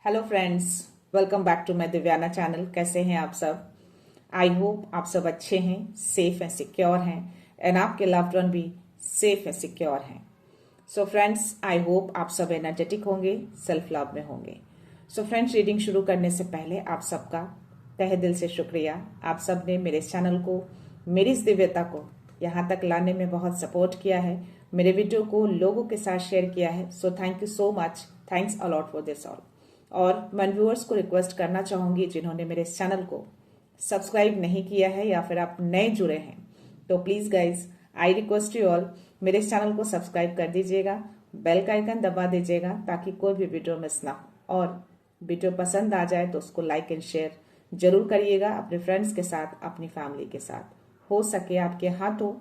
Hello friends, welcome back to my Divyana channel. कैसे हैं आप सब? आई होप आप सब अच्छे हैं, सेफ एंड सिक्योर हैं एंड आपके लव्ड वन भी सेफ एंड सिक्योर हैं। सो फ्रेंड्स, आई होप आप सब एनर्जेटिक होंगे, सेल्फ लव में होंगे। सो फ्रेंड्स, रीडिंग शुरू करने से पहले आप सबका तहे दिल से शुक्रिया। आप सब ने मेरे इस चैनल को, मेरी इस दिव्यता को यहाँ तक लाने में बहुत सपोर्ट किया है, मेरे वीडियो को लोगों के साथ शेयर किया है। So thank you so much, thanks a lot for this all. और मैं व्यूअर्स को रिक्वेस्ट करना चाहूंगी जिन्होंने मेरे इस चैनल को सब्सक्राइब नहीं किया है या फिर आप नए जुड़े हैं, तो please guys I request you all, मेरे इस चैनल को सब्सक्राइब कर दीजिएगा, बेल का आइकन दबा दीजिएगा ताकि कोई भी वीडियो मिस ना हो। और वीडियो पसंद आ जाए तो उसको लाइक एंड शेयर जरूर करिएगा अपने फ्रेंड्स के साथ, अपनी फैमिली के साथ। हो सके आपके हाथों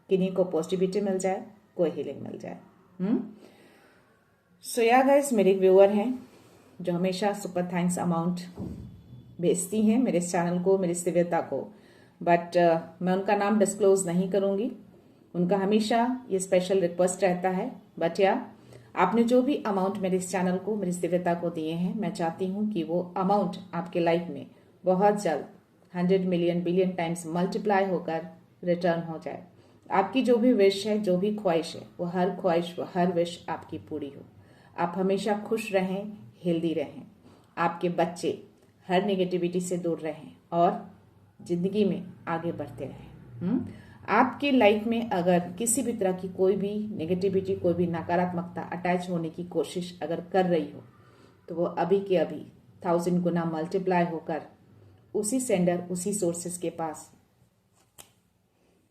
किन्हीं को पॉजिटिविटी मिल जाए, कोई हीलिंग मिल जाए। सो या गाइस, मेरे व्यूअर हैं जो हमेशा सुपर थैंक्स अमाउंट भेजती हैं मेरे इस चैनल को, मेरी इस दिव्यता को, बट मैं उनका नाम डिस्क्लोज नहीं करूंगी। उनका हमेशा ये स्पेशल रिक्वेस्ट रहता है। बट या आपने जो भी अमाउंट मेरे इस चैनल को, मेरी इस दिव्यता को दिए हैं, मैं चाहती हूँ कि वो अमाउंट आपके लाइफ में बहुत जल्द 100 मिलियन बिलियन टाइम्स मल्टीप्लाई होकर रिटर्न हो जाए। आपकी जो भी विश है, जो भी ख्वाहिश है, वो हर ख्वाहिश, वो हर विश आपकी पूरी हो। आप हमेशा खुश रहें, हेल्दी रहें, आपके बच्चे हर नेगेटिविटी से दूर रहें और जिंदगी में आगे बढ़ते रहें। आपकी लाइफ में अगर किसी भी तरह की कोई भी नेगेटिविटी, कोई भी नकारात्मकता अटैच होने की कोशिश अगर कर रही हो, तो वो अभी के अभी 1000 गुना मल्टीप्लाई होकर उसी सेंडर, उसी सोर्सेस के पास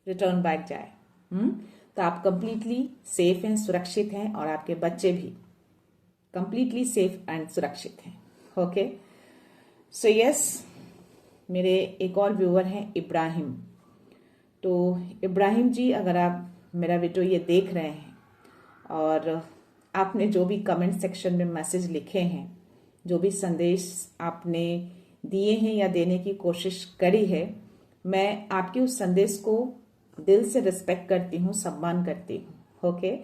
रिटर्न बैक जाए। तो आप कंप्लीटली सेफ हैं, सुरक्षित हैं और आपके बच्चे भी कंप्लीटली सेफ एंड सुरक्षित हैं। ओके, सो यस, मेरे एक और व्यूअर हैं इब्राहिम। तो इब्राहिम जी, अगर आप मेरा वीडियो ये देख रहे हैं और आपने जो भी कमेंट सेक्शन में मैसेज लिखे हैं, जो भी संदेश आपने दिए हैं या देने की कोशिश करी है, मैं आपके उस संदेश को दिल से रिस्पेक्ट करती हूँ, सम्मान करती हूँ। ओके,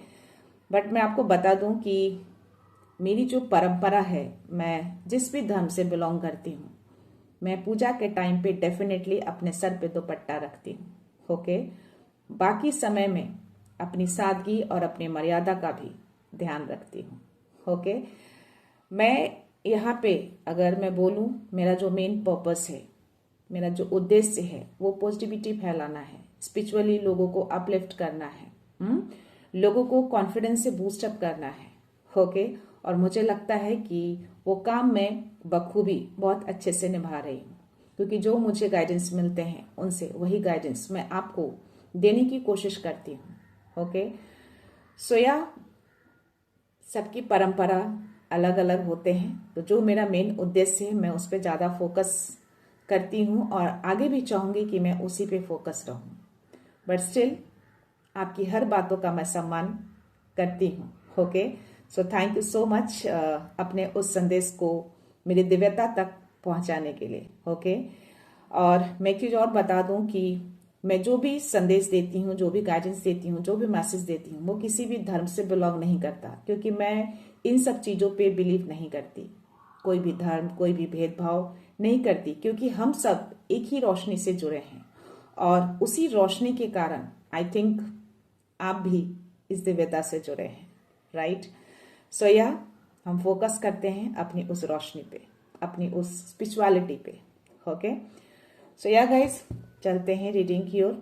बट मैं आपको बता दूं कि मेरी जो परंपरा है, मैं जिस भी धर्म से बिलोंग करती हूँ, मैं पूजा के टाइम पे डेफिनेटली अपने सर पे दुपट्टा रखती हूँ। ओके, बाकी समय में अपनी सादगी और अपनी मर्यादा का भी ध्यान रखती हूँ। ओके, मैं यहाँ पे अगर मैं बोलूँ, मेरा जो मेन पर्पस है, मेरा जो उद्देश्य है, वो पॉजिटिविटी फैलाना है, स्पिरिचुअली लोगों को अपलिफ्ट करना है, लोगों को कॉन्फिडेंस से बूस्टअप करना है। ओके, और मुझे लगता है कि वो काम मैं बखूबी बहुत अच्छे से निभा रही हूँ, क्योंकि जो मुझे गाइडेंस मिलते हैं उनसे वही गाइडेंस मैं आपको देने की कोशिश करती हूँ। ओके, सो या सबकी परंपरा अलग अलग होते हैं, तो जो मेरा मेन उद्देश्य है मैं उस पर ज़्यादा फोकस करती हूँ और आगे भी चाहूँगी कि मैं उसी पे फोकस रहूँ। बट स्टिल आपकी हर बातों का मैं सम्मान करती हूँ। Okay, so thank you so much अपने उस संदेश को मेरी दिव्यता तक पहुंचाने के लिए। ओके, और मैं एक चीज़ और बता दूं कि मैं जो भी संदेश देती हूँ, जो भी गाइडेंस देती हूँ, जो भी मैसेज देती हूँ, वो किसी भी धर्म से बिलोंग नहीं करता, क्योंकि मैं इन सब चीज़ों पे बिलीव नहीं करती। कोई भी धर्म, कोई भी भेदभाव नहीं करती, क्योंकि हम सब एक ही रोशनी से जुड़े हैं और उसी रोशनी के कारण आई थिंक आप भी इस दिव्यता से जुड़े हैं, राइट? सो या हम फोकस करते हैं अपनी उस रोशनी पे, अपनी उस स्पिरिचुअलिटी पे। ओके, सो या गाइस, चलते हैं रीडिंग की ओर।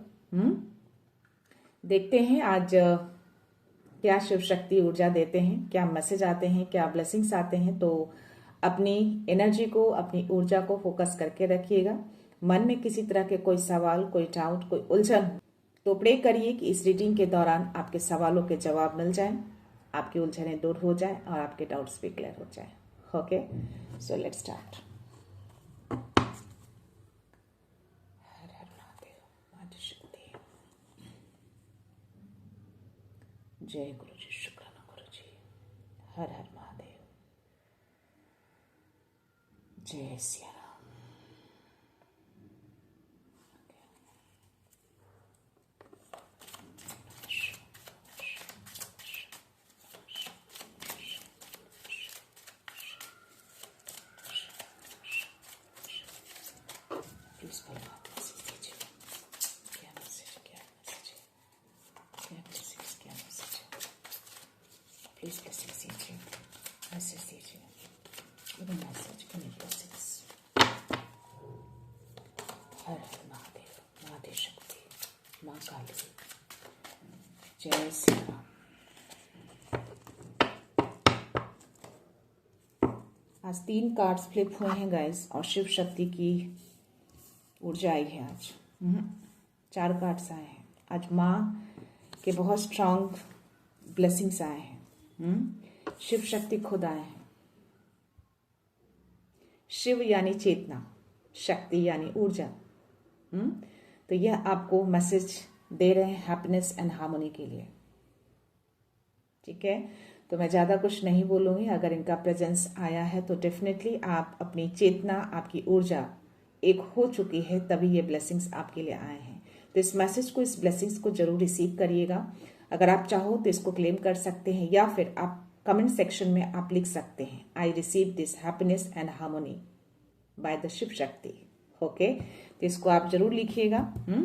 देखते हैं आज क्या शिव शक्ति ऊर्जा देते हैं, क्या मैसेज आते हैं, क्या ब्लेसिंग्स आते हैं। तो अपनी एनर्जी को, अपनी ऊर्जा को फोकस करके रखिएगा। मन में किसी तरह के कोई सवाल, कोई डाउट, कोई उलझन हो तो प्रे करिए कि इस रीडिंग के दौरान आपके सवालों के जवाब मिल जाएं, आपकी उलझनें दूर हो जाएं और आपके डाउट्स भी क्लियर हो जाएं। Okay, so let's start. हर हर महादेव, आदिशक्ति। जय गुरु जी, शुक्राना गुरु जी। हर हर महादेव, जय सिया राम। मैसेज दीजिए, मैसेज ब्लेसिंग्स। हर हर महादेव, महादेव शक्ति, माँ काली, जय श्री राम। आज 3 कार्ड्स फ्लिप हुए हैं गाइस, और शिव शक्ति की ऊर्जा आई है आज। 4 कार्ड्स आए हैं आज। माँ के बहुत स्ट्रांग ब्लेसिंग्स आए हैं। शिव शक्ति खुद आए हैं। शिव यानी चेतना, शक्ति यानी ऊर्जा। तो यह आपको मैसेज दे रहे हैं हैप्पीनेस एंड हार्मनी के लिए। ठीक है, तो मैं ज़्यादा कुछ नहीं बोलूँगी। अगर इनका प्रेजेंस आया है तो डेफिनेटली आप अपनी चेतना, आपकी ऊर्जा एक हो चुकी है, तभी ये ब्लेसिंग्स आपके लिए आए हैं। तो इस मैसेज को, इस ब्लेसिंग्स को जरूर रिसीव करिएगा। अगर आप चाहो तो इसको क्लेम कर सकते हैं, या फिर आप कमेंट सेक्शन में आप लिख सकते हैं, I receive this happiness and harmony by the Shiv Shakti. Okay, तो इसको आप जरूर लिखिएगा,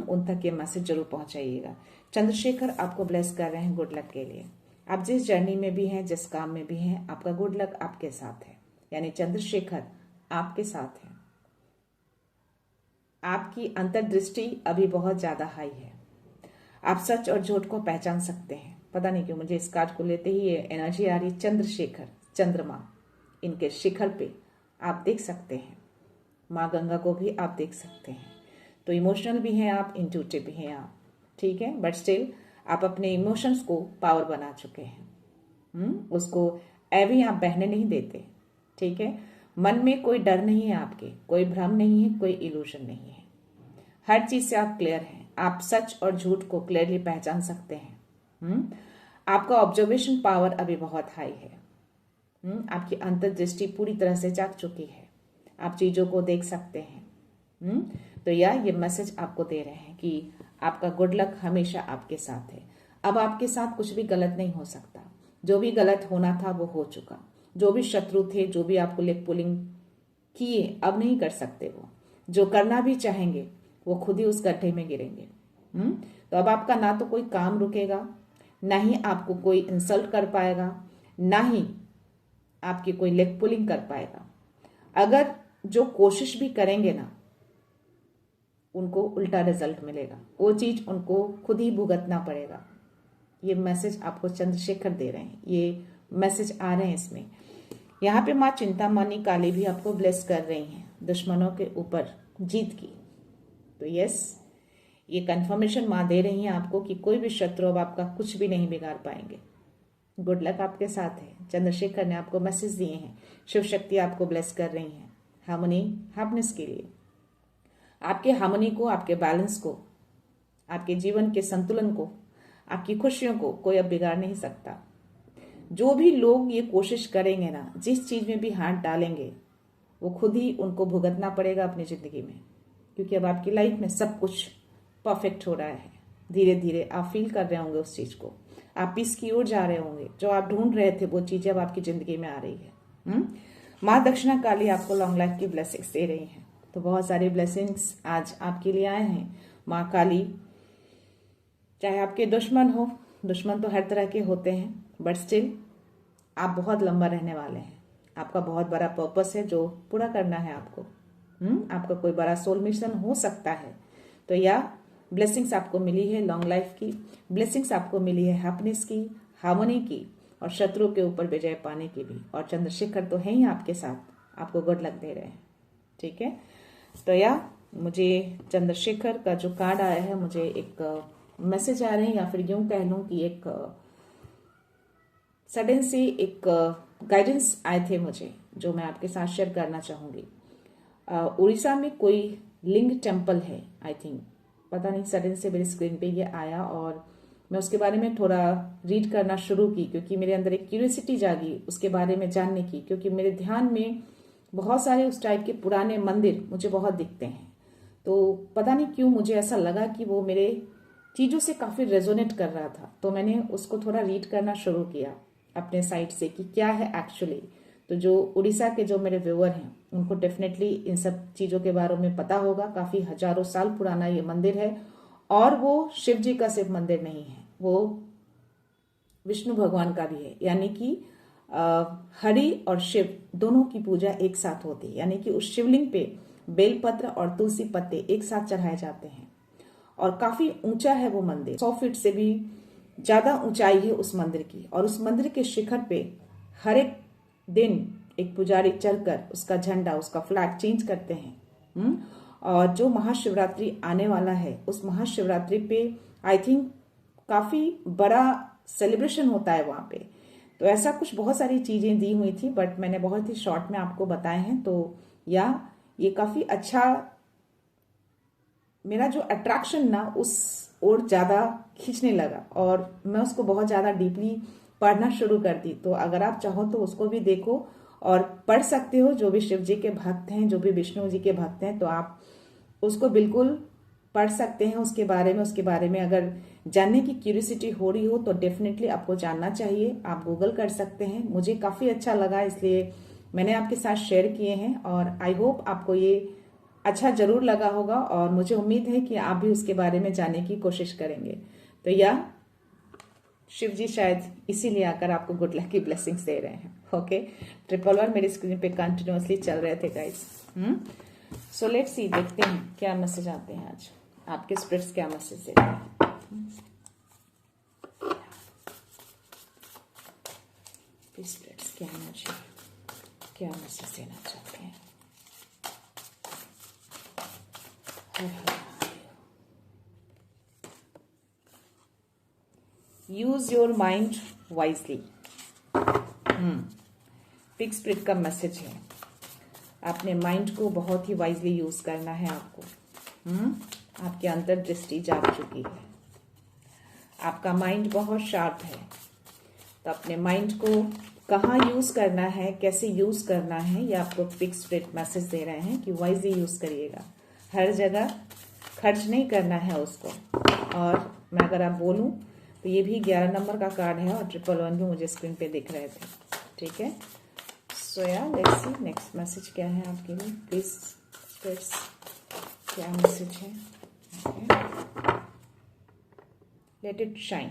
उन तक ये मैसेज जरूर पहुंचाइएगा। चंद्रशेखर आपको ब्लेस कर रहे हैं गुड लक के लिए। आप जिस जर्नी में भी हैं, जिस काम में भी हैं, आपका गुड लक आपके साथ है, यानी चंद्रशेखर आपके साथ है। आपकी अंतर्दृष्टि अभी बहुत ज्यादा हाई है। आप सच और झूठ को पहचान सकते हैं। पता नहीं क्यों मुझे इस कार्ड को लेते ही ये एनर्जी आ रही। चंद्रशेखर, चंद्रमा, इनके शिखर पे आप देख सकते हैं। माँ गंगा को भी आप देख सकते हैं। तो इमोशनल भी हैं आप, इंट्यूटिव भी हैं आप। ठीक है, बट स्टिल आप अपने इमोशंस को पावर बना चुके हैं। उसको ऐवी आप बहने नहीं देते। ठीक है, मन में कोई डर नहीं है आपके, कोई भ्रम नहीं है, कोई इल्यूजन नहीं है। हर चीज से आप क्लियर हैं। आप सच और झूठ को क्लियरली पहचान सकते हैं। आपका ऑब्जर्वेशन पावर अभी बहुत हाई है। आपकी अंतर्दृष्टि पूरी तरह से जाग चुकी है। आप चीजों को देख सकते हैं। तो ये मैसेज आपको दे रहे हैं कि आपका गुड लक हमेशा आपके साथ है। अब आपके साथ कुछ भी गलत नहीं हो सकता। जो भी गलत होना था वो हो चुका। जो भी शत्रु थे, जो भी आपको लेग पुलिंग किए, अब नहीं कर सकते वो। जो करना भी चाहेंगे वो खुद ही उस गड्ढे में गिरेंगे। तो अब आपका ना तो कोई काम रुकेगा, ना ही आपको कोई इंसल्ट कर पाएगा, ना ही आपकी कोई लेग पुलिंग कर पाएगा। अगर जो कोशिश भी करेंगे ना, उनको उल्टा रिजल्ट मिलेगा। वो चीज उनको खुद ही भुगतना पड़ेगा। ये मैसेज आपको चंद्रशेखर दे रहे हैं, ये मैसेज आ रहे हैं इसमें। यहाँ पे माँ चिंतामणि काली भी आपको ब्लेस कर रही हैं दुश्मनों के ऊपर जीत की। तो यस, ये कंफर्मेशन माँ दे रही हैं आपको कि कोई भी शत्रु अब आपका कुछ भी नहीं बिगाड़ पाएंगे। गुड लक आपके साथ है। चंद्रशेखर ने आपको मैसेज दिए हैं। शिव शक्ति आपको ब्लेस कर रही हैं हार्मनी, हैप्पीनेस के लिए। आपके हार्मनी को, आपके बैलेंस को, आपके जीवन के संतुलन को, आपकी खुशियों को कोई अब बिगाड़ नहीं सकता। जो भी लोग ये कोशिश करेंगे ना, जिस चीज में भी हाथ डालेंगे, वो खुद ही उनको भुगतना पड़ेगा अपनी जिंदगी में। क्योंकि अब आपकी लाइफ में सब कुछ परफेक्ट हो रहा है। धीरे धीरे आप फील कर रहे होंगे उस चीज को। आप पीस की ओर जा रहे होंगे। जो आप ढूंढ रहे थे वो चीजें अब आपकी जिंदगी में आ रही है। माँ दक्षिणा काली आपको लॉन्ग लाइफ की ब्लेसिंग्स दे रही हैं। तो बहुत सारे ब्लेसिंग्स आज आपके लिए आए हैं। माँ काली, चाहे आपके दुश्मन हो, दुश्मन तो हर तरह के होते हैं, बट स्टिल आप बहुत लंबा रहने वाले हैं। आपका बहुत बड़ा पर्पस है जो पूरा करना है आपको। आपका कोई बड़ा सोल मिशन हो सकता है। तो ब्लेसिंग्स आपको मिली है लॉन्ग लाइफ की, ब्लेसिंग्स आपको मिली है हैप्पीनेस की, हार्मनी की, और शत्रु के ऊपर विजय पाने की भी। और चंद्रशेखर तो है ही आपके साथ, आपको गुड लक दे रहे हैं। ठीक है, तो मुझे चंद्रशेखर का जो कार्ड आया है, मुझे एक मैसेज आ रहे हैं, या फिर यूं कह लूं कि एक सडन से एक गाइडेंस आए थे मुझे, जो मैं आपके साथ शेयर करना चाहूंगी। उड़ीसा में कोई लिंग टेम्पल है, आई थिंक, पता नहीं, सडन से मेरी स्क्रीन पे ये आया और मैं उसके बारे में थोड़ा रीड करना शुरू की, क्योंकि मेरे अंदर एक क्यूरियोसिटी जागी उसके बारे में जानने की। क्योंकि मेरे ध्यान में बहुत सारे उस टाइप के पुराने मंदिर मुझे बहुत दिखते हैं। तो पता नहीं क्यों मुझे ऐसा लगा कि वो मेरे चीज़ों से काफ़ी रेजोनेट कर रहा था। तो मैंने उसको थोड़ा रीड करना शुरू किया अपने साइट से कि क्या है एक्चुअली। तो जो उड़ीसा के जो मेरे व्यूअर हैं, उनको डेफिनेटली इन सब चीज़ों के बारे में पता होगा। काफ़ी हजारों साल पुराना ये मंदिर है, और वो शिव जी का सिर्फ मंदिर नहीं है, वो विष्णु भगवान का भी है। यानी कि हरि और शिव दोनों की पूजा एक साथ होती है, यानी कि उस शिवलिंग पे बेलपत्र और तुलसी पत्ते एक साथ चढ़ाए जाते हैं। और काफी ऊंचा है वो मंदिर, 100 फीट से भी ज्यादा ऊंचाई है उस मंदिर की। और उस मंदिर के शिखर पे हर एक दिन एक पुजारी चढ़कर उसका झंडा, उसका फ्लैग चेंज करते हैं। और जो महाशिवरात्रि आने वाला है, उस महाशिवरात्रि पे आई थिंक काफी बड़ा सेलिब्रेशन होता है वहां पे। तो ऐसा कुछ बहुत सारी चीजें दी हुई थी, बट मैंने बहुत ही शॉर्ट में आपको बताए हैं। तो ये काफी अच्छा, मेरा जो अट्रैक्शन ना उस ओर ज्यादा खींचने लगा और मैं उसको बहुत ज्यादा डीपली पढ़ना शुरू कर दी। तो अगर आप चाहो तो उसको भी देखो और पढ़ सकते हो। जो भी शिव जी के भक्त हैं, जो भी विष्णु जी के भक्त हैं, तो आप उसको बिल्कुल पढ़ सकते हैं। उसके बारे में अगर जानने की क्यूरियोसिटी हो रही हो तो डेफिनेटली आपको जानना चाहिए। आप गूगल कर सकते हैं। मुझे काफी अच्छा लगा, इसलिए मैंने आपके साथ शेयर किए हैं और आई होप आपको ये अच्छा जरूर लगा होगा और मुझे उम्मीद है कि आप भी उसके बारे में जानने की कोशिश करेंगे। तो या शिव जी शायद इसीलिए आकर आपको गुड लक की ब्लेसिंग्स दे रहे हैं। ओके, 111 मेरी स्क्रीन पे कंटिन्यूअसली चल रहे थे गाइस। सो लेट्स सी, देखते हैं क्या मैसेज आते हैं आज, आपके स्पिरिट्स क्या मैसेज दे रहे हैं। स्पिरिट्स क्या मुझे क्या मैसेज देना चाहते हैं। Use your mind wisely. Pig spirit का मैसेज है, अपने माइंड को बहुत ही वाइजली यूज करना है आपको। आपकी अंतर्दृष्टि जाग चुकी है, आपका माइंड बहुत शार्प है। तो अपने माइंड को कहाँ यूज करना है, कैसे यूज करना है, ये आपको पिग स्पिरिट मैसेज दे रहे हैं कि वाइजली यूज करिएगा। हर जगह खर्च नहीं करना है उसको। और मैं अगर आप बोलूं तो ये भी 11 नंबर का कार्ड है और 111 भी मुझे स्क्रीन पे दिख रहे थे। ठीक है, सो या लेट्स सी नेक्स्ट मैसेज क्या है आपके लिए। प्लीज स्पिरिट्स क्या मैसेज है। Let it shine.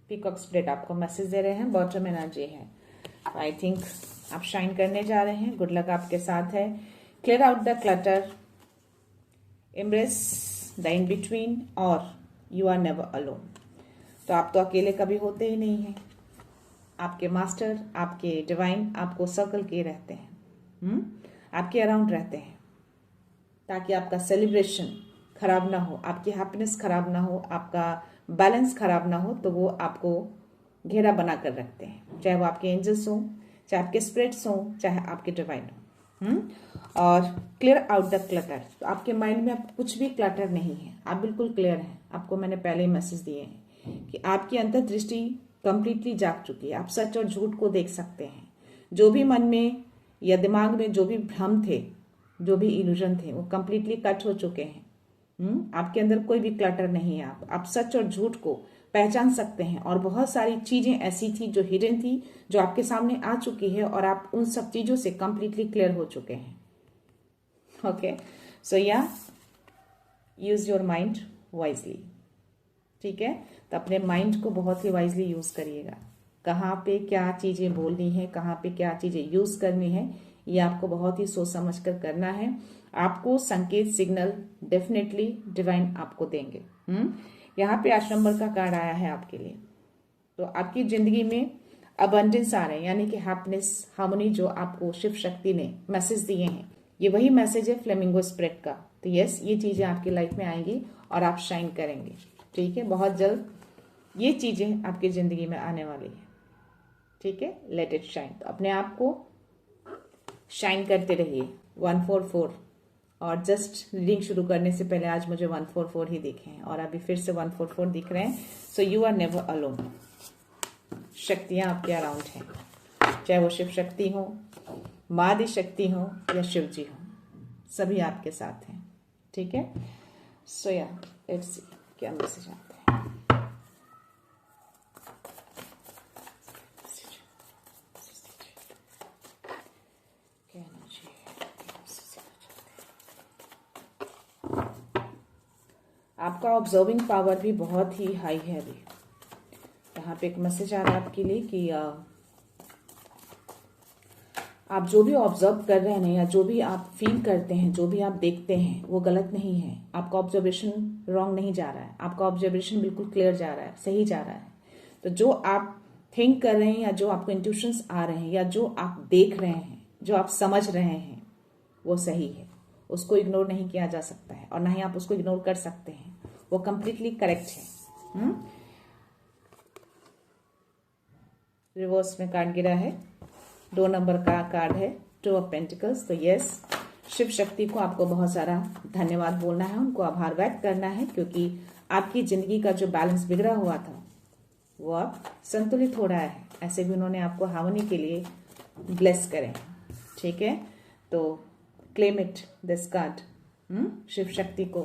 Peacock spirit आपको मैसेज दे रहे हैं, बॉटम एनर्जी है। आई थिंक आप शाइन करने जा रहे हैं, गुड लक आपके साथ है। Clear out the clutter, embrace the in between और यू आर नेवर अलोन। तो आप तो अकेले कभी होते ही नहीं हैं। आपके मास्टर, आपके डिवाइन आपको सर्कल किए रहते हैं, आपके अराउंड रहते हैं, ताकि आपका सेलिब्रेशन खराब ना हो, आपकी हैप्पीनेस खराब ना हो, आपका बैलेंस खराब ना हो। तो वो आपको घेरा बना कर रखते हैं, चाहे वो आपके एंजल्स हो, चाहे आपके स्पिरिट्स हो, चाहे आपके डिवाइन हो। और क्लियर आउट द क्लटर। तो आपके माइंड में अब कुछ भी क्लटर नहीं है, आप बिल्कुल क्लियर हैं। आपको मैंने पहले ही मैसेज दिए हैं कि आपकी अंतर्दृष्टि कंप्लीटली जाग चुकी है। आप सच और झूठ को देख सकते हैं। जो भी मन में या दिमाग में जो भी भ्रम थे, जो भी इल्यूजन थे, वो कंप्लीटली कट हो चुके हैं। आपके अंदर कोई भी क्लटर नहीं है। आप सच और झूठ को पहचान सकते हैं। और बहुत सारी चीजें ऐसी थी जो हिडन थी, जो आपके सामने आ चुकी है और आप उन सब चीजों से कंप्लीटली क्लियर हो चुके हैं। ओके, सो या यूज योर माइंड वाइजली। ठीक है, तो अपने माइंड को बहुत ही वाइजली यूज करिएगा। कहाँ पे क्या चीजें बोलनी है, कहाँ पे क्या चीजें यूज करनी है, ये आपको बहुत ही सोच समझ कर करना है। आपको संकेत, सिग्नल डेफिनेटली डिवाइन आपको देंगे। यहाँ पे 8 नंबर का कार्ड आया है आपके लिए। तो आपकी जिंदगी में अबंडेंस आ रहे हैं, यानी कि हैप्पीनेस, हार्मनी, जो आपको शिव शक्ति ने मैसेज दिए हैं, ये वही मैसेज है फ्लेमिंगो स्पिरिट का। तो यस, ये चीजें आपकी लाइफ में आएंगी और आप शाइन करेंगे। ठीक है, बहुत जल्द ये चीजें आपकी जिंदगी में आने वाली है। ठीक है, लेट इट शाइन। तो अपने आप को शाइन करते रहिए। 144 और जस्ट रीडिंग शुरू करने से पहले आज मुझे 144 ही दिखे हैं और अभी फिर से 144 दिख रहे हैं। So you are never alone. शक्तियां आपके अराउंड हैं, चाहे वो शिव शक्ति हो, माँ आदि शक्ति हो या शिव जी हो, सभी आपके साथ हैं। ठीक है, सो या लेट्स सी क्या मैसेज आता है। आपका ऑब्जर्विंग पावर भी बहुत ही हाई है अभी। यहाँ पे एक मैसेज आ रहा है आपके लिए कि आप जो भी ऑब्जर्व कर रहे हैं या जो भी आप फील करते हैं, जो भी आप देखते हैं, वो गलत नहीं है। आपका ऑब्जर्वेशन रॉन्ग नहीं जा रहा है, आपका ऑब्जर्वेशन बिल्कुल क्लियर जा रहा है, सही जा रहा है। तो जो आप थिंक कर रहे हैं या जो आपको इंट्यूशंस आ रहे हैं या जो आप देख रहे हैं, जो आप समझ रहे हैं, वो सही है। उसको इग्नोर नहीं किया जा सकता है और ना ही आप उसको इग्नोर कर सकते हैं। वो कंप्लीटली करेक्ट है। रिवर्स में कार्ड गिरा है, 2 नंबर का कार्ड है, 2 ऑफ पेंटिकल्स। तो यस, शिव शक्ति को आपको बहुत सारा धन्यवाद बोलना है, उनको आभार व्यक्त करना है, क्योंकि आपकी जिंदगी का जो बैलेंस बिगड़ा हुआ था वो अब संतुलित हो रहा है। ऐसे भी उन्होंने आपको हार्मनी के लिए ब्लेस करें। ठीक है, तो claim it this card. Shiv Shakti को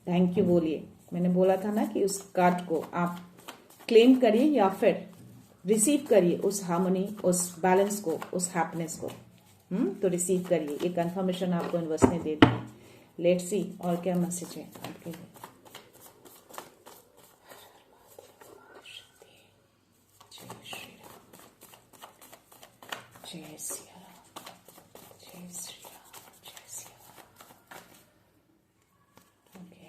थैंक यू बोलिए। मैंने बोला था ना कि उस कार्ड को आप क्लेम करिए या फिर रिसीव करिए, उस हार्मनी, उस बैलेंस को, उस हैप्पीनेस को। तो रिसीव करिए। ये कंफर्मेशन आपको यूनिवर्स ने दे दी। लेट्स सी और क्या मैसेज है आपके लिए। जय श्री राम, जय सिया राम, जय श्री राम, जय सिया राम। ओके,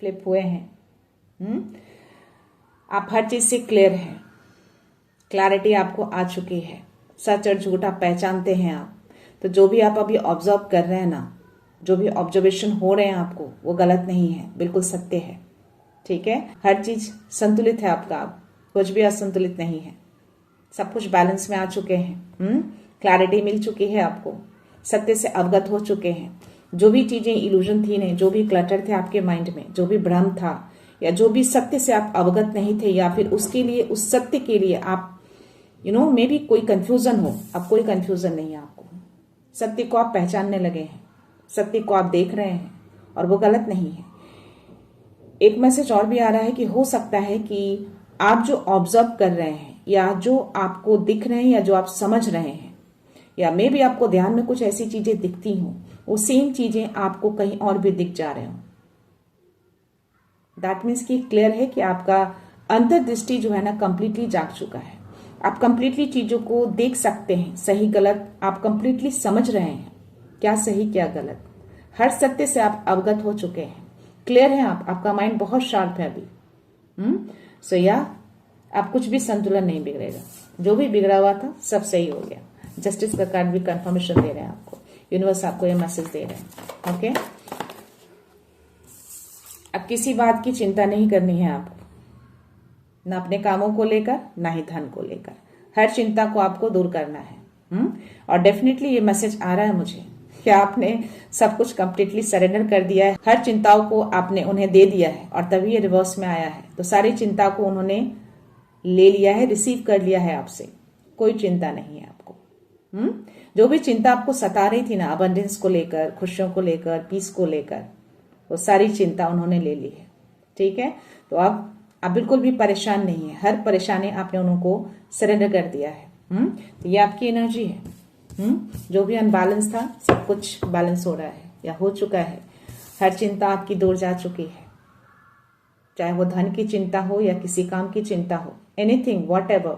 फ्लिप हुए हैं। आप हर चीज से क्लियर हैं, क्लैरिटी आपको आ चुकी है, सच और झूठ आप पहचानते हैं आप। तो जो भी आप अभी ऑब्जर्व कर रहे हैं ना, जो भी ऑब्जर्वेशन हो रहे हैं आपको, वो गलत नहीं है, बिल्कुल सत्य है। ठीक है, हर चीज संतुलित है आपका, अब कुछ भी असंतुलित नहीं है, सब कुछ बैलेंस में आ चुके हैं। क्लैरिटी मिल चुकी है आपको, सत्य से अवगत हो चुके हैं। जो भी चीजें इल्यूजन थी ने, जो भी क्लटर थे आपके माइंड में, जो भी भ्रम था या जो भी सत्य से आप अवगत नहीं थे, या फिर उसके लिए, उस सत्य के लिए आप मे बी कोई कंफ्यूजन हो, अब कोई कंफ्यूजन नहीं है आपको। सत्य को आप पहचानने लगे हैं, सत्य को आप देख रहे हैं और वो गलत नहीं है। एक मैसेज और भी आ रहा है कि हो सकता है कि आप जो ऑब्जर्व कर रहे हैं या जो आपको दिख रहे हैं या जो आप समझ रहे हैं, या मे भी आपको ध्यान में कुछ ऐसी चीजें दिखती हों, वो सेम चीजें आपको कहीं और भी दिख जा रहे हो। दैट मीन्स कि क्लियर है कि आपका अंतर्दृष्टि जो है ना कंप्लीटली जाग चुका है। आप कंप्लीटली चीजों को देख सकते हैं, सही गलत आप कंप्लीटली समझ रहे हैं, क्या सही क्या गलत, हर सत्य से आप अवगत हो चुके हैं, क्लियर है आप, आपका माइंड बहुत शार्प है अभी। सो या आप कुछ भी संतुलन नहीं बिगड़ेगा, जो भी बिगड़ा हुआ था सब सही हो गया। जस्टिस का कार्ड भी कंफर्मेशन दे रहे हैं आपको, यूनिवर्स आपको ये मैसेज दे रहे हैं। ओके, अब किसी बात की चिंता नहीं करनी है आपको, ना अपने कामों को लेकर ना ही धन को लेकर, हर चिंता को आपको दूर करना है। और डेफिनेटली ये मैसेज आ रहा है मुझे कि आपने सब कुछ कंप्लीटली सरेंडर कर दिया है, हर चिंताओं को आपने उन्हें दे दिया है और तभी ये रिवर्स में आया है। तो सारी चिंता को उन्होंने ले लिया है, रिसीव कर लिया है आपसे, कोई चिंता नहीं है आपको। जो भी चिंता आपको सता रही थी ना, अबंडेंस को लेकर, खुशियों को लेकर, पीस को लेकर, वो सारी चिंता उन्होंने ले ली है। ठीक है, तो अब आप बिल्कुल भी परेशान नहीं है, हर परेशानी आपने उनको सरेंडर कर दिया है। तो ये आपकी एनर्जी है। जो भी अनबैलेंस था सब कुछ बैलेंस हो रहा है या हो चुका है, हर चिंता आपकी दूर जा चुकी है, चाहे वो धन की चिंता हो या किसी काम की चिंता हो, एनीथिंग वॉट एवर।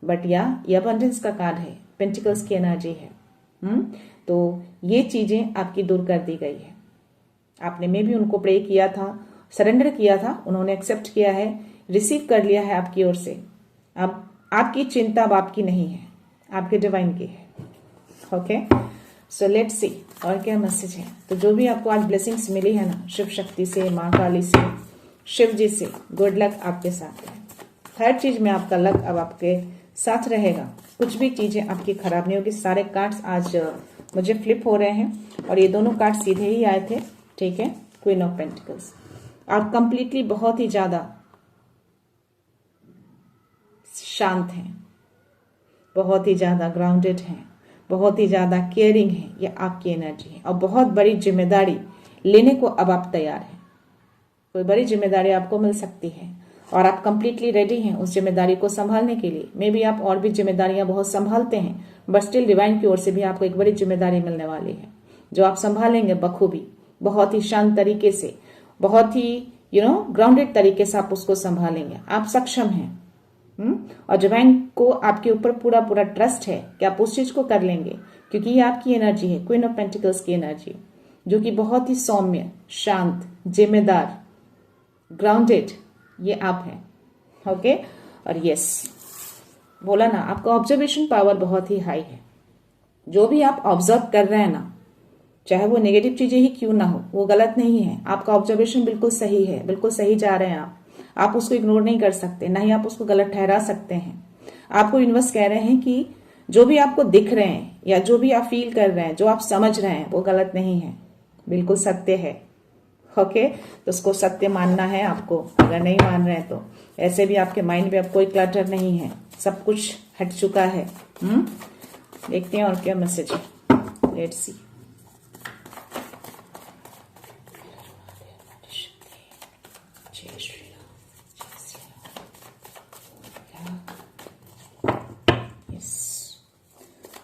बट या ये अबंडेंस का कार्ड है, पेंटिकल्स की एनर्जी है। तो ये चीजें आपकी दूर कर दी गई है। आपने में भी उनको प्रे किया था, सरेंडर किया था, उन्होंने एक्सेप्ट किया है, रिसीव कर लिया है आपकी ओर से। अब आपकी चिंता अब आपकी नहीं है, आपके डिवाइन की है। ओके, सो लेट्स सी और क्या मैसेज है। तो जो भी आपको आज ब्लेसिंग्स मिली है ना, शिव शक्ति से, माँ काली से, शिव जी से, गुड लक आपके साथ है। हर चीज में आपका लक अब आपके साथ रहेगा, कुछ भी चीजें आपकी खराब नहीं होगी। सारे कार्ड्स आज मुझे फ्लिप हो रहे हैं और ये दोनों कार्ड सीधे ही आए थे। ठीक है, क्वीन ऑफ पेंटिकल्स, आप कंप्लीटली बहुत ही ज्यादा शांत हैं, बहुत ही ज्यादा ग्राउंडेड हैं, बहुत ही ज्यादा केयरिंग है, ये आपकी एनर्जी है। और बहुत बड़ी जिम्मेदारी लेने को अब आप तैयार हैं, कोई बड़ी जिम्मेदारी आपको मिल सकती है और आप कंप्लीटली रेडी हैं उस जिम्मेदारी को संभालने के लिए। मे बी आप और भी जिम्मेदारियां बहुत संभालते हैं, बट स्टिल डिवाइन की ओर से भी आपको एक बड़ी जिम्मेदारी मिलने वाली है, जो आप संभालेंगे बखूबी, बहुत ही शांत तरीके से, बहुत ही ग्राउंडेड तरीके से आप उसको संभालेंगे, आप सक्षम हैं। और डिवाइन को आपके ऊपर पूरा पूरा ट्रस्ट है कि आप उस चीज को कर लेंगे, क्योंकि ये आपकी एनर्जी है, क्वीन ऑफ पेंटिकल्स की एनर्जी, जो कि बहुत ही सौम्य, शांत, जिम्मेदार, ग्राउंडेड, ये आप हैं। ओके। और यस, बोला ना, आपका ऑब्जर्वेशन पावर बहुत ही हाई है। जो भी आप ऑब्जर्व कर रहे हैं ना, चाहे वो नेगेटिव चीजें ही क्यों ना हो, वो गलत नहीं है। आपका ऑब्जर्वेशन बिल्कुल सही है, बिल्कुल सही जा रहे हैं आप उसको इग्नोर नहीं कर सकते, ना ही आप उसको गलत ठहरा सकते हैं। आपको यूनिवर्स कह रहे हैं कि जो भी आपको दिख रहे हैं या जो भी आप फील कर रहे हैं, जो आप समझ रहे हैं, वो गलत नहीं है, बिल्कुल सत्य है। ओके। तो उसको सत्य मानना है आपको। अगर नहीं मान रहे हैं तो ऐसे भी आपके माइंड में अब कोई क्लटर नहीं है, सब कुछ हट चुका है। देखते हैं और क्या मैसेज है। Let's see.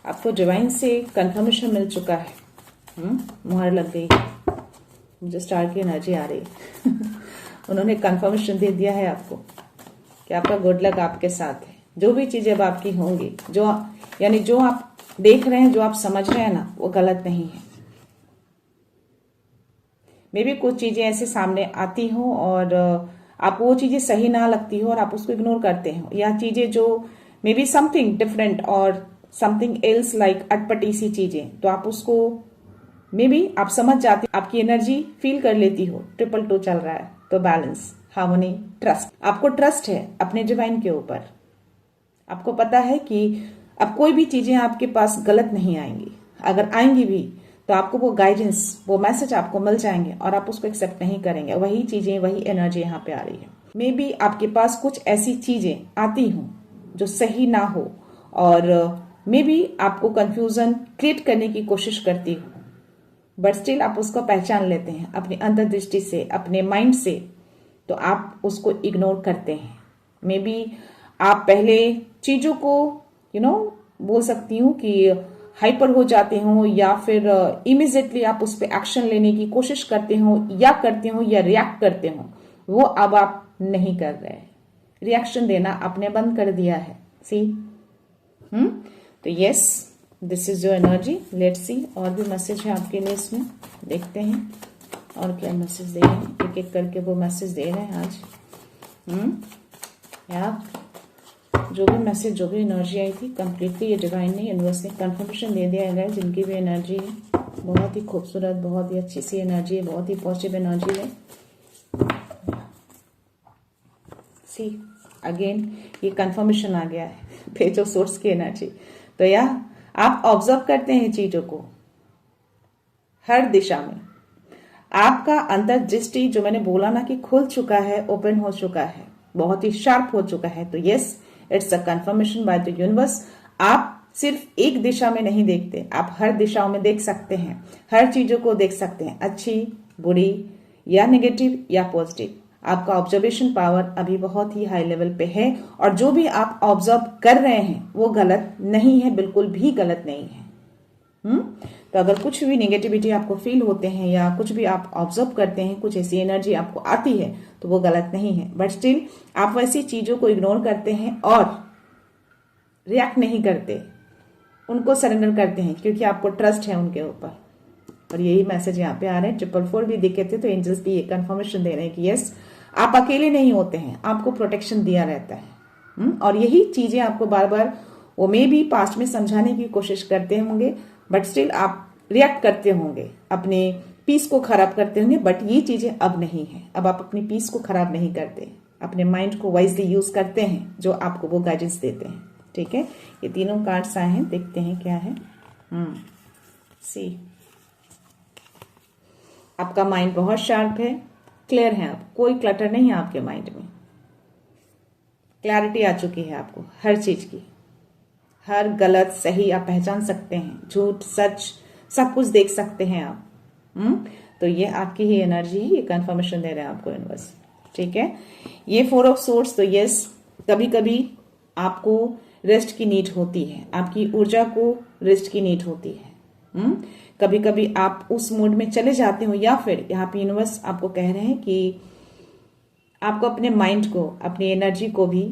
आपको डिवाइन से कंफर्मेशन मिल चुका है। मुहर लग गई, मुझे स्टार की एनर्जी आ रही है। उन्होंने कंफर्मेशन दे दिया है आपको कि आपका गुड लक आपके साथ है। जो भी चीजें अब आपकी होंगी, जो आप देख रहे हैं, जो आप समझ रहे हैं ना, वो गलत नहीं है। मे भी कुछ चीजें ऐसे सामने आती हो और आपको वो चीजें सही ना लगती हो और आप उसको इग्नोर करते हो, या चीजें जो मे बी समथिंग डिफरेंट और समथिंग एल्स लाइक अटपटी सी चीजें, तो आप उसको मे बी आप समझ जाते, आपकी एनर्जी फील कर लेती हो। 222 चल रहा है, तो बैलेंस, हार्मनी, ट्रस्ट। आपको ट्रस्ट है अपने डिवाइन के ऊपर। आपको पता है कि अब कोई भी चीजें आपके पास गलत नहीं आएंगी। अगर आएंगी भी तो आपको वो गाइडेंस, वो मैसेज आपको मिल जाएंगे और आप उसको एक्सेप्ट नहीं करेंगे। वही चीजें, वही एनर्जी यहाँ पे आ रही है। मे बी आपके पास कुछ ऐसी चीजें आती हों जो सही ना हो और मे बी आपको कंफ्यूजन क्रिएट करने की कोशिश करती हो, बट स्टिल आप उसको पहचान लेते हैं अपनी अंतर्दृष्टि से, अपने माइंड से, तो आप उसको इग्नोर करते हैं। मे बी आप पहले चीजों को बोल सकती हूँ कि हाइपर हो जाते हो, या फिर इमीडिएटली आप उस पर एक्शन लेने की कोशिश करते हो या रिएक्ट करते हो। वो अब आप नहीं कर रहे हैं। रिएक्शन देना आपने बंद कर दिया है। सी तो yes, this is your energy. Let's see और भी मैसेज है आपके लिए इसमें, देखते हैं और क्या मैसेज दे रहे हैं। एक एक करके वो मैसेज दे रहे हैं आज। या जो भी मैसेज, जो भी एनर्जी आई थी, कंप्लीटली ये डिवाइन ने, यूनिवर्स ने कंफर्मेशन दे दिया है। जिनकी भी एनर्जी है, बहुत ही खूबसूरत, बहुत ही अच्छी सी एनर्जी है, बहुत ही पॉजिटिव एनर्जी है। सी अगेन ये कंफर्मेशन आ गया है, पेज ऑफ सोर्स की एनर्जी। तो या आप ऑब्जर्व करते हैं चीजों को हर दिशा में। आपका अंतर्दृष्टि, जो मैंने बोला ना कि खुल चुका है, ओपन हो चुका है, बहुत ही शार्प हो चुका है। तो yes, it's a confirmation by the universe. आप सिर्फ एक दिशा में नहीं देखते, आप हर दिशाओं में देख सकते हैं, हर चीजों को देख सकते हैं, अच्छी, बुरी या नेगेटिव या पॉजिटिव। आपका ऑब्जर्वेशन पावर अभी बहुत ही हाई लेवल पे है और जो भी आप ऑब्जर्व कर रहे हैं वो गलत नहीं है, बिल्कुल भी गलत नहीं है। तो अगर कुछ भी नेगेटिविटी आपको फील होते हैं या कुछ भी आप ऑब्जर्व करते हैं, कुछ ऐसी एनर्जी आपको आती है, तो वो गलत नहीं है। बट स्टिल आप वैसी चीजों को इग्नोर करते हैं और रिएक्ट नहीं करते, उनको सरेंडर करते हैं, क्योंकि आपको ट्रस्ट है उनके ऊपर। और यही मैसेज यहाँ पे आ रहे हैं। 444 भी दिखे थे, तो एंजल्स भी ये कंफर्मेशन दे रहे हैं कि यस, आप अकेले नहीं होते हैं, आपको प्रोटेक्शन दिया रहता है। और यही चीजें आपको बार बार, वो मे भी पास्ट में समझाने की कोशिश करते होंगे, बट स्टिल आप रिएक्ट करते होंगे, अपने पीस को खराब करते होंगे। बट ये चीजें अब नहीं है। अब आप अपनी पीस को खराब नहीं करते, अपने माइंड को वाइजली यूज करते हैं, जो आपको वो गाइडेंस देते हैं। ठीक है, ये तीनों कार्ड्स आए हैं, देखते हैं क्या है। सी आपका माइंड बहुत शार्प है, क्लियर है, आप कोई क्लटर नहीं है आपके माइंड में। क्लैरिटी आ चुकी है आपको हर चीज की, हर गलत सही आप पहचान सकते हैं, झूठ सच सब कुछ देख सकते हैं आप। तो ये आपकी ही एनर्जी है, ये कंफर्मेशन दे रहे हैं आपको यूनिवर्स। ठीक है, ये 4 ऑफ सोर्स, तो यस, कभी कभी आपको रेस्ट की नीड होती है, आपकी ऊर्जा को रेस्ट की नीड होती है। कभी कभी आप उस मोड में चले जाते हो, या फिर यहाँ पे यूनिवर्स आपको कह रहे हैं कि आपको अपने माइंड को, अपनी एनर्जी को भी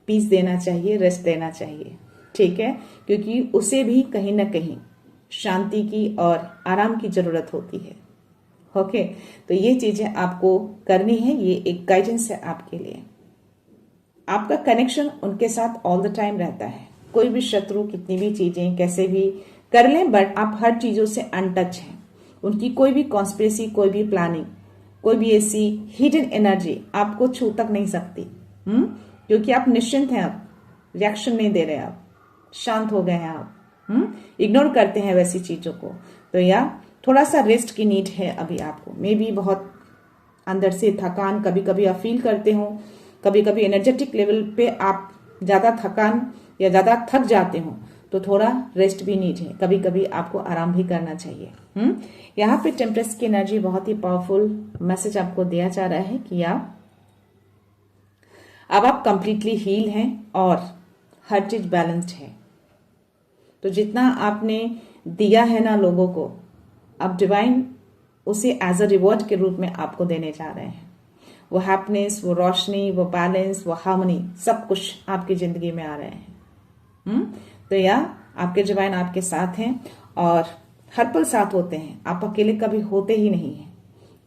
पीस देना चाहिए, रेस्ट देना चाहिए, ठीक है, क्योंकि उसे भी कहीं ना कहीं शांति की और आराम की जरूरत होती है। ओके, तो ये चीजें आपको करनी है, ये एक गाइडेंस है आपके लिए। आपका कनेक्शन उनके साथ ऑल द टाइम रहता है। कोई भी शत्रु कितनी भी चीजें कैसे भी कर लें, बट आप हर चीजों से अनटच हैं। उनकी कोई भी कॉन्स्पिरेसी, कोई भी प्लानिंग, कोई भी ऐसी हिडन एनर्जी आपको छू तक नहीं सकती। क्योंकि आप निश्चिंत हैं, अब रिएक्शन नहीं दे रहे, आप शांत हो गए हैं, आप इग्नोर करते हैं वैसी चीजों को। तो या थोड़ा सा रेस्ट की नीड है अभी आपको। मे बी बहुत अंदर से थकान कभी कभी आप फील करते हो, कभी कभी एनर्जेटिक लेवल पे आप ज्यादा थकान या ज्यादा थक जाते हो, तो थोड़ा रेस्ट भी नीड है। कभी कभी आपको आराम भी करना चाहिए। यहाँ पे टेम्परेस की एनर्जी बहुत ही पावरफुल मैसेज आपको दिया जा रहा है कि अब आप कंप्लीटली हील हैं और हर चीज बैलेंस्ड है। तो जितना आपने दिया है ना लोगों को, अब डिवाइन उसे एज अ रिवॉर्ड के रूप में आपको देने जा रहे हैं। वो हैप्पीनेस, वो रोशनी, वो बैलेंस, वो हार्मनी, सब कुछ आपकी जिंदगी में आ रहे हैं। तो या आपके डिवाइन आपके साथ हैं और हर पल साथ होते हैं। आप अकेले कभी होते ही नहीं है।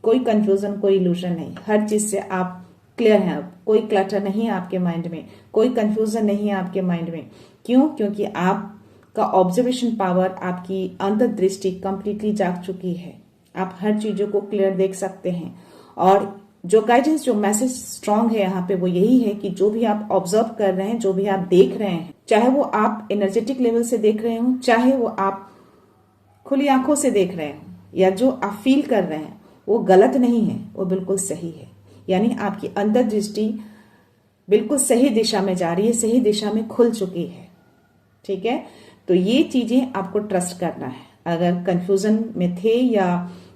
कोई कंफ्यूजन, कोई इल्यूजन नहीं, हर चीज से आप क्लियर हैं। अब कोई क्लटर नहीं है आपके माइंड में, कोई कंफ्यूजन नहीं है आपके माइंड में। क्यों? क्योंकि आपका ऑब्जर्वेशन पावर, आपकी अंतर्दृष्टि कंप्लीटली जाग चुकी है। आप हर चीजों को क्लियर देख सकते हैं। और जो गाइडेंस, जो मैसेज स्ट्रांग है यहाँ पे, वो यही है कि जो भी आप ऑब्जर्व कर रहे हैं, जो भी आप देख रहे हैं, चाहे वो आप एनर्जेटिक लेवल से देख रहे हो, चाहे वो आप खुली आंखों से देख रहे हो, या जो आप फील कर रहे हैं, वो गलत नहीं है, वो बिल्कुल सही है। यानी आपकी अंतर्दृष्टि बिल्कुल सही दिशा में जा रही है, सही दिशा में खुल चुकी है। ठीक है, तो ये चीजें आपको ट्रस्ट करना है। अगर कंफ्यूजन में थे या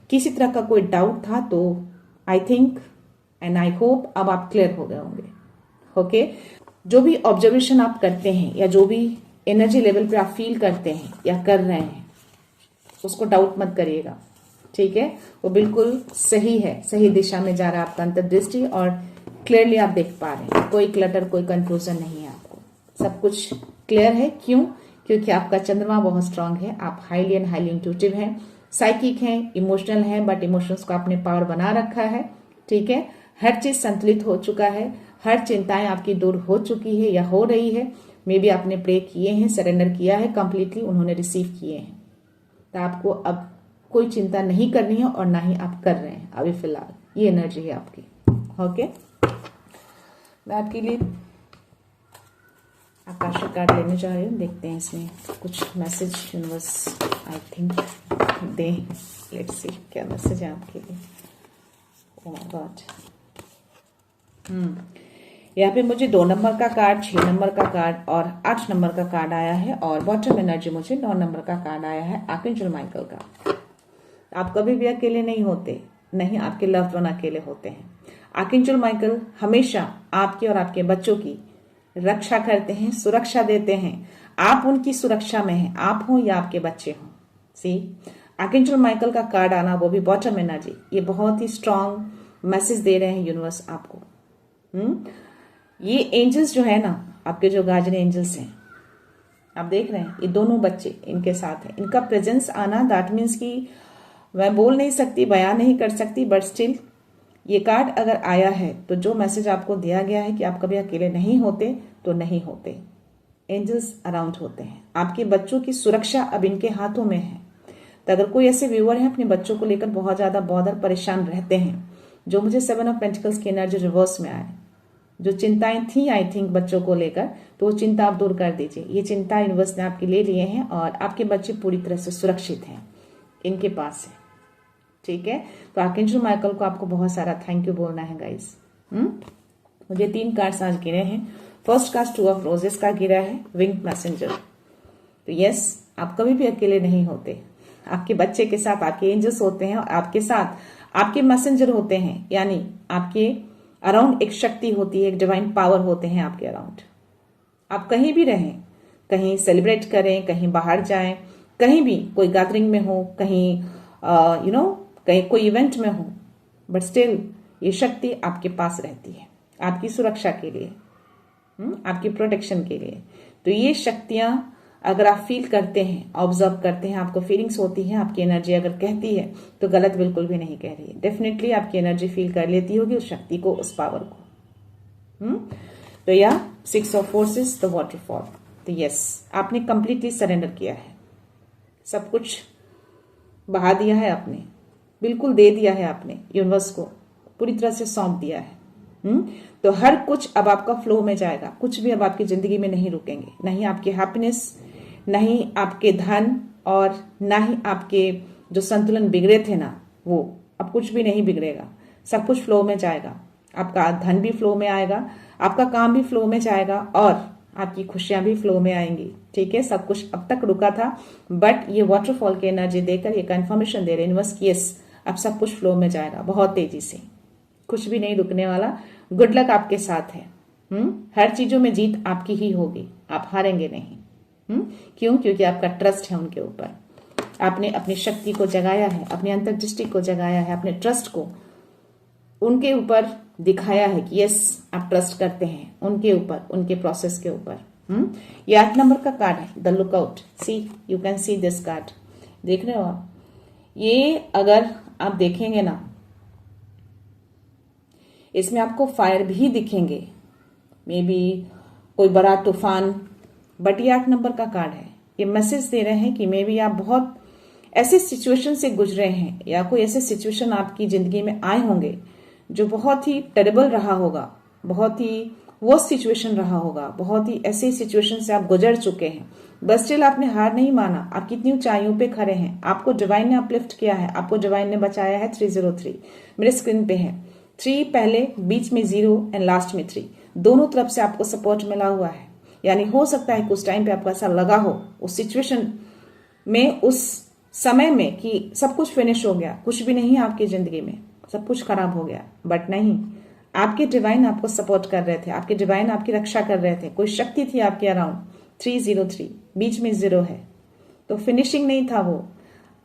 किसी तरह का कोई डाउट था, तो I think and I hope अब आप क्लियर हो गए होंगे। ओके, जो भी ऑब्जर्वेशन आप करते हैं या जो भी एनर्जी लेवल पे आप फील करते हैं या कर रहे हैं, उसको डाउट मत करिएगा। ठीक है, वो बिल्कुल सही है, सही दिशा में जा रहा है आपका अंतर्दृष्टि, और क्लियरली आप देख पा रहे हैं। कोई क्लटर, कोई कंफ्यूजन नहीं है आपको, सब कुछ क्लियर है। क्यों? क्योंकि आपका चंद्रमा बहुत स्ट्रांग है। आप हाईली एंड हाईली इंट्यूटिव हैं, साइकिक हैं, इमोशनल हैं, बट इमोशंस को आपने पावर बना रखा है। ठीक है, हर चीज संतुलित हो चुका है, हर चिंताएं आपकी दूर हो चुकी है या हो रही है। मे बी आपने प्रे किए हैं, सरेंडर किया है कंप्लीटली, उन्होंने रिसीव किए हैं। तो आपको अब कोई चिंता नहीं करनी है और ना ही आप कर रहे हैं अभी फिलहाल। ये एनर्जी है आपकी। ओके, मैं आपके लिए आकाशिक कार्ड लेने जा रही हूँ। देखते हैं इसमें कुछ message universe I think they. Let's see क्या मैसेज है आपके लिए। ओह माय गॉड, यहाँ पे मुझे 2 नंबर का कार्ड, 6 नंबर का कार्ड और 8 नंबर का कार्ड आया है, और बॉटम एनर्जी मुझे 9 नंबर का कार्ड आया है, आर्कएंजल माइकल का। आप कभी भी अकेले नहीं होते, नहीं आपके लव्ड वन अकेले होते हैं। आर्कएंजल माइकल हमेशा आपके और आपके बच्चों की रक्षा करते हैं, सुरक्षा देते हैं। आप उनकी सुरक्षा में हैं, आप हो या आपके बच्चे हों। सी, आर्कएंजल माइकल का कार्ड आना, वो भी बॉटम एनर्जी, ये बहुत ही स्ट्रांग मैसेज दे रहे हैं यूनिवर्स आपको। ये एंजल्स जो है ना, आपके जो गार्जियन एंजल्स हैं, आप देख रहे हैं, ये दोनों बच्चे इनके साथ हैं। इनका प्रेजेंस आना, दैट मीन्स कि मैं बोल नहीं सकती, बयान नहीं कर सकती, बट स्टिल ये कार्ड अगर आया है तो जो मैसेज आपको दिया गया है कि आप कभी अकेले नहीं होते, तो नहीं होते। एंजल्स अराउंड होते हैं। आपके बच्चों की सुरक्षा अब इनके हाथों में है। तो अगर कोई ऐसे व्यूअर है अपने बच्चों को लेकर बहुत ज्यादा बॉदर, परेशान रहते हैं, जो मुझे 7 ऑफ पेंटिकल्स की एनर्जी रिवर्स में आए, जो चिंताएं थी आई थिंक बच्चों को लेकर, तो वो चिंता आप दूर कर दीजिए। ये चिंता यूनिवर्स ने आपके ले लिए हैं और आपके बच्चे पूरी तरह से सुरक्षित हैं, इनके पास है। ठीक है, तो आर्कएंजल माइकल को आपको बहुत सारा थैंक यू बोलना है गाइस। मुझे 3 कार्ड्स आज गिरे हैं। फर्स्ट कार्ड 2 ऑफ रोजेस का गिरा है, विंग्ड मैसेंजर। तो यस, आप कभी भी अकेले नहीं होते। आपके बच्चे के साथ आपके एंजल्स होते हैं और आपके साथ आपके मैसेंजर होते हैं, यानी आपके अराउंड एक शक्ति होती है, एक डिवाइन पावर होते हैं आपके अराउंड। आप कहीं भी रहें, कहीं सेलिब्रेट करें, कहीं बाहर जाएं, कहीं भी कोई गैदरिंग में हो, कहीं कहीं कोई इवेंट में हो, बट स्टिल ये शक्ति आपके पास रहती है। आपकी सुरक्षा के लिए, आपकी प्रोटेक्शन के लिए। तो ये शक्तियां अगर आप फील करते हैं, ऑब्जर्व करते हैं, आपको फीलिंग्स होती है, आपकी एनर्जी अगर कहती है तो गलत बिल्कुल भी नहीं कह रही है। डेफिनेटली आपकी एनर्जी फील कर लेती होगी उस शक्ति को, उस पावर को। तो या 6 ऑफ फोर्सेस, द वाटरफॉल। तो यस, आपने कंप्लीटली सरेंडर किया है, सब कुछ बहा दिया है आपने, बिल्कुल दे दिया है आपने, यूनिवर्स को पूरी तरह से सौंप दिया है। तो हर कुछ अब आपका फ्लो में जाएगा, कुछ भी अब आपकी जिंदगी में नहीं रुकेंगे, नहीं आपकी हैप्पीनेस, नहीं आपके धन, और ना ही आपके जो संतुलन बिगड़े थे ना, वो अब कुछ भी नहीं बिगड़ेगा, सब कुछ फ्लो में जाएगा। आपका धन भी फ्लो में आएगा, आपका काम भी फ्लो में जाएगा, और आपकी खुशियां भी फ्लो में आएंगी। ठीक है, सब कुछ अब तक रुका था, बट ये वाटरफॉल की एनर्जी देकर ये कंफर्मेशन दे रहे यूनिवर्स की यस, अब सब कुछ फ्लो में जाएगा बहुत तेजी से, कुछ भी नहीं रुकने वाला। गुड लक आपके साथ है। हर चीजों में जीत आपकी ही होगी, आप हारेंगे नहीं। क्यों? क्योंकि आपका ट्रस्ट है उनके ऊपर, आपने अपनी शक्ति को जगाया है, अपनी अंतर्दृष्टि को जगाया है, अपने ट्रस्ट को उनके ऊपर दिखाया है कि यस आप ट्रस्ट करते हैं उनके ऊपर, उनके प्रोसेस के ऊपर। ये 8 नंबर का कार्ड है, the lookout. See, you can see this card, देख रहे हो आप? ये अगर आप देखेंगे ना, इसमें आपको फायर भी दिखेंगे, मे बी कोई बड़ा तूफान, बट ये 8 नंबर का कार्ड है। ये मैसेज दे रहे हैं कि मे बी आप बहुत ऐसे सिचुएशन से गुजरे हैं, या कोई ऐसे सिचुएशन आपकी जिंदगी में आए होंगे जो बहुत ही टेरेबल रहा होगा, बहुत ही वो सिचुएशन रहा होगा, बहुत ही ऐसे सिचुएशन से आप गुजर चुके हैं, बस स्टिल आपने हार नहीं माना, आप कितनी ऊंचाइयों पे खड़े हैं, आपको डिवाइन ने अपलिफ्ट किया है, आपको डिवाइन ने बचाया है। 303 मेरे स्क्रीन पे है, 3 पहले, बीच में 0 एंड लास्ट में 3, दोनों तरफ से आपको सपोर्ट मिला हुआ है। यानी हो सकता है कि उस टाइम पे आपको ऐसा लगा हो, उस सिचुएशन में, उस समय में, कि सब कुछ फिनिश हो गया, कुछ भी नहीं है आपकी जिंदगी में, सब कुछ खराब हो गया, बट नहीं, आपके डिवाइन आपको सपोर्ट कर रहे थे, आपके डिवाइन आपकी रक्षा कर रहे थे, कोई शक्ति थी आपके अराउंड। 303 बीच में 0 है, तो फिनिशिंग नहीं था वो,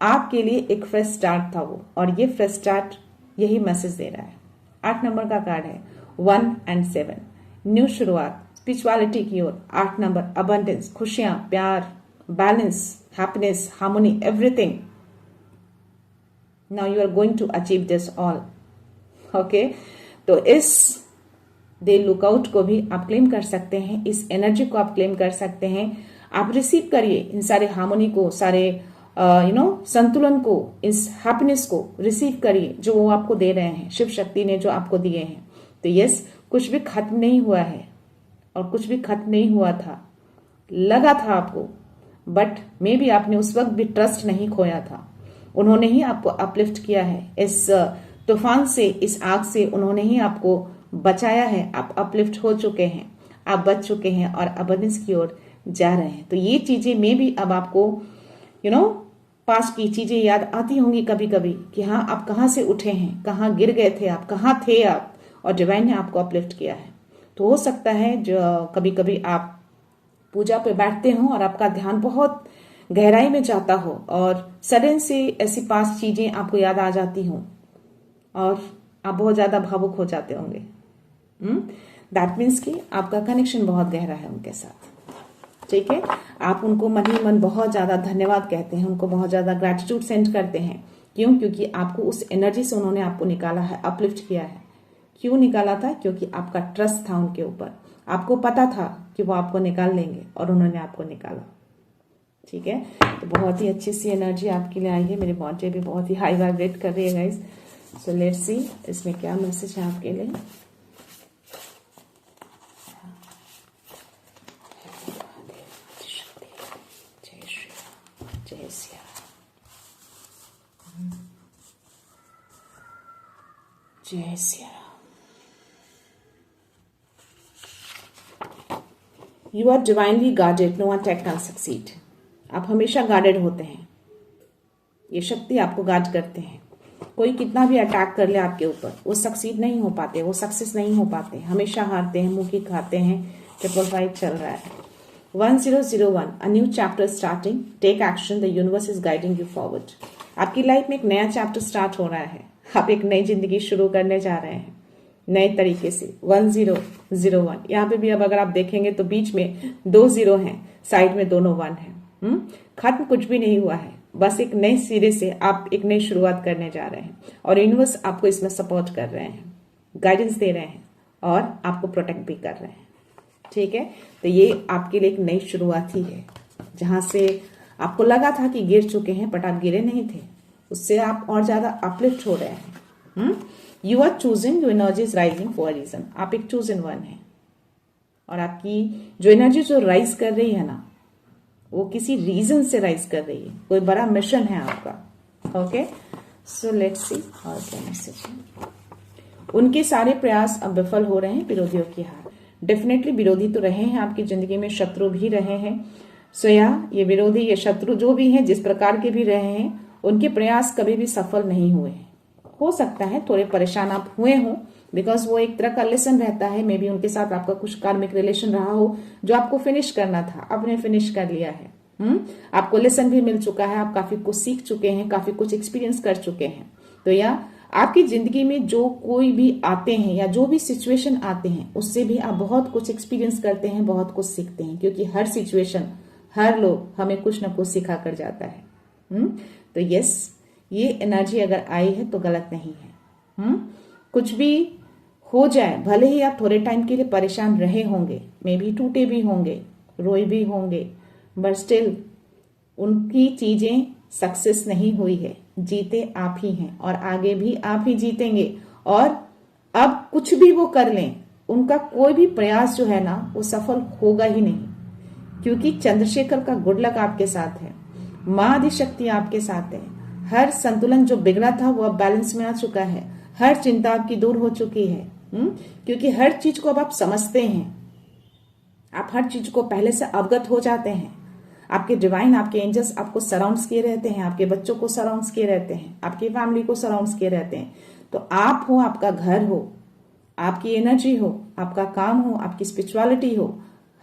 आपके लिए एक फ्रेश स्टार्ट था वो, और ये फ्रेश स्टार्ट यही मैसेज दे रहा है। 8 नंबर का कार्ड है 1 एंड 7, न्यू शुरुआत, स्पिरिचुअलिटी की ओर। 8 नंबर, अबंडेंस, खुशियां, प्यार, balance, happiness, harmony, everything. Now you are going to achieve this all. Okay, तो इस डे लुकआउट को भी आप क्लेम कर सकते हैं, इस एनर्जी को आप क्लेम कर सकते हैं। आप रिसीव करिए इन सारे हार्मोनी को, सारे संतुलन को, इस हैप्पीनेस को रिसीव करिए जो वो आपको दे रहे हैं, शिव शक्ति ने जो आपको दिए हैं। तो यस, कुछ भी खत्म नहीं हुआ है, और कुछ भी खत्म नहीं हुआ था, लगा था आपको, बट मे बी आपने उस वक्त भी ट्रस्ट नहीं खोया था। उन्होंने ही आपको अपलिफ्ट किया है, इस तूफान से, इस आग से उन्होंने ही आपको बचाया है। आप अपलिफ्ट हो चुके हैं, आप बच चुके हैं, और अबंडेंस की ओर जा रहे हैं। तो ये चीजें में भी अब आपको पास्ट की चीजें याद आती होंगी कभी कभी, कि हाँ आप कहाँ से उठे हैं, कहाँ गिर गए थे आप, कहाँ थे आप, और डिवाइन ने आपको अपलिफ्ट किया है। तो हो सकता है जो कभी कभी आप पूजा पे बैठते हो और आपका ध्यान बहुत गहराई में जाता हो, और सडन से ऐसी पास्ट चीजें आपको याद आ जाती हों, और आप बहुत ज्यादा भावुक हो जाते होंगे। दैट मीन्स कि आपका कनेक्शन बहुत गहरा है उनके साथ। ठीक है, आप उनको मन ही मन बहुत ज्यादा धन्यवाद कहते हैं, उनको बहुत ज्यादा ग्रेटिट्यूड सेंड करते हैं। क्यों? क्योंकि आपको उस एनर्जी से उन्होंने आपको निकाला है, अपलिफ्ट किया है। क्यों निकाला था? क्योंकि आपका ट्रस्ट था उनके ऊपर, आपको पता था कि वो आपको निकाल लेंगे, और उन्होंने आपको निकाला। ठीक है, तो बहुत ही अच्छी सी एनर्जी आपके लिए आई है। मेरी बॉडी भी बहुत ही हाई वाइब्रेट कर रही है गाइस। सो लेट्स सी इसमें क्या मैसेज है आपके लिए। जय सिया, जय Siya. You are divinely guarded, no attack can succeed. आप हमेशा गार्डेड होते हैं, ये शक्ति आपको गार्ड करते हैं। कोई कितना भी अटैक कर ले आपके ऊपर, वो सक्सीड नहीं हो पाते, वो सक्सेस नहीं हो पाते, हमेशा हारते हैं, मुंह की खाते हैं। 555 चल रहा है। 1001, a new chapter starting, take action, the universe is guiding you forward. आपकी लाइफ में एक नया चैप्टर स्टार्ट हो रहा है, आप एक नई जिंदगी शुरू करने जा रहे हैं। नए तरीके से 1001। यहाँ पे भी अब अगर आप देखेंगे तो बीच में 2 0 हैं, साइड में दोनों 1 है। खत्म कुछ भी नहीं हुआ है, बस एक नए सिरे से आप एक नई शुरुआत करने जा रहे हैं और यूनिवर्स आपको इसमें सपोर्ट कर रहे हैं, गाइडेंस दे रहे हैं और आपको प्रोटेक्ट भी कर रहे हैं। ठीक है, तो ये आपके लिए एक नई शुरुआत ही है। जहां से आपको लगा था कि गिर चुके हैं बट आप गिरे नहीं थे, उससे आप और ज्यादा अपलिफ्ट हो रहे हैं। You are choosing, your energy is rising for a reason. आप एक चूजन वन है और आपकी जो एनर्जी जो राइज कर रही है ना, वो किसी रीजन से राइज कर रही है, कोई बड़ा मिशन है आपका। ओके, सो लेट्स सी और क्या मैसेज है। उनके सारे प्रयास अब विफल हो रहे हैं, विरोधियों की हार। डेफिनेटली विरोधी तो रहे हैं आपकी जिंदगी में, शत्रु भी रहे हैं। सो ये विरोधी, ये शत्रु जो भी हैं, जिस प्रकार के भी रहे हैं, उनके प्रयास कभी भी सफल नहीं हुए हैं। हो सकता है थोड़े परेशान आप हुए हों, बिकॉज वो एक तरह का लेसन रहता है। मे बी उनके साथ आपका कुछ कार्मिक रिलेशन रहा हो जो आपको फिनिश करना था, आपने फिनिश कर लिया है। आपको लेसन भी मिल चुका है, आप काफी कुछ सीख चुके हैं, काफी कुछ एक्सपीरियंस कर चुके हैं। तो या आपकी जिंदगी में जो कोई भी आते हैं या जो भी सिचुएशन आते हैं, उससे भी आप बहुत कुछ एक्सपीरियंस करते हैं, बहुत कुछ सीखते हैं, क्योंकि हर सिचुएशन, हर लोग हमें कुछ ना कुछ सिखा कर जाता है। तो यस, ये एनर्जी अगर आई है तो गलत नहीं है। कुछ भी हो जाए, भले ही आप थोड़े टाइम के लिए परेशान रहे होंगे, मे भी टूटे भी होंगे, रोए भी होंगे, बट स्टिल उनकी चीजें सक्सेस नहीं हुई है। जीते आप ही हैं और आगे भी आप ही जीतेंगे। और अब कुछ भी वो कर लें, उनका कोई भी प्रयास जो है ना, वो सफल होगा ही नहीं, क्योंकि चंद्रशेखर का गुड लक आपके साथ है, मां आदिशक्ति आपके साथ है। हर संतुलन जो बिगड़ा था वो अब बैलेंस में आ चुका है, हर चिंता आपकी दूर हो चुकी है। क्योंकि हर चीज को अब आप समझते हैं, आप हर चीज को पहले से अवगत हो जाते हैं। आपके डिवाइन, आपके एंजल्स आपको सराउंड्स किए रहते हैं, आपके बच्चों को सराउंड्स किए रहते हैं, आपकी फैमिली को सराउंड्स किए रहते हैं। तो आप हो, आपका घर हो, आपकी एनर्जी हो, आपका काम हो, आपकी स्पिरिचुअलिटी हो,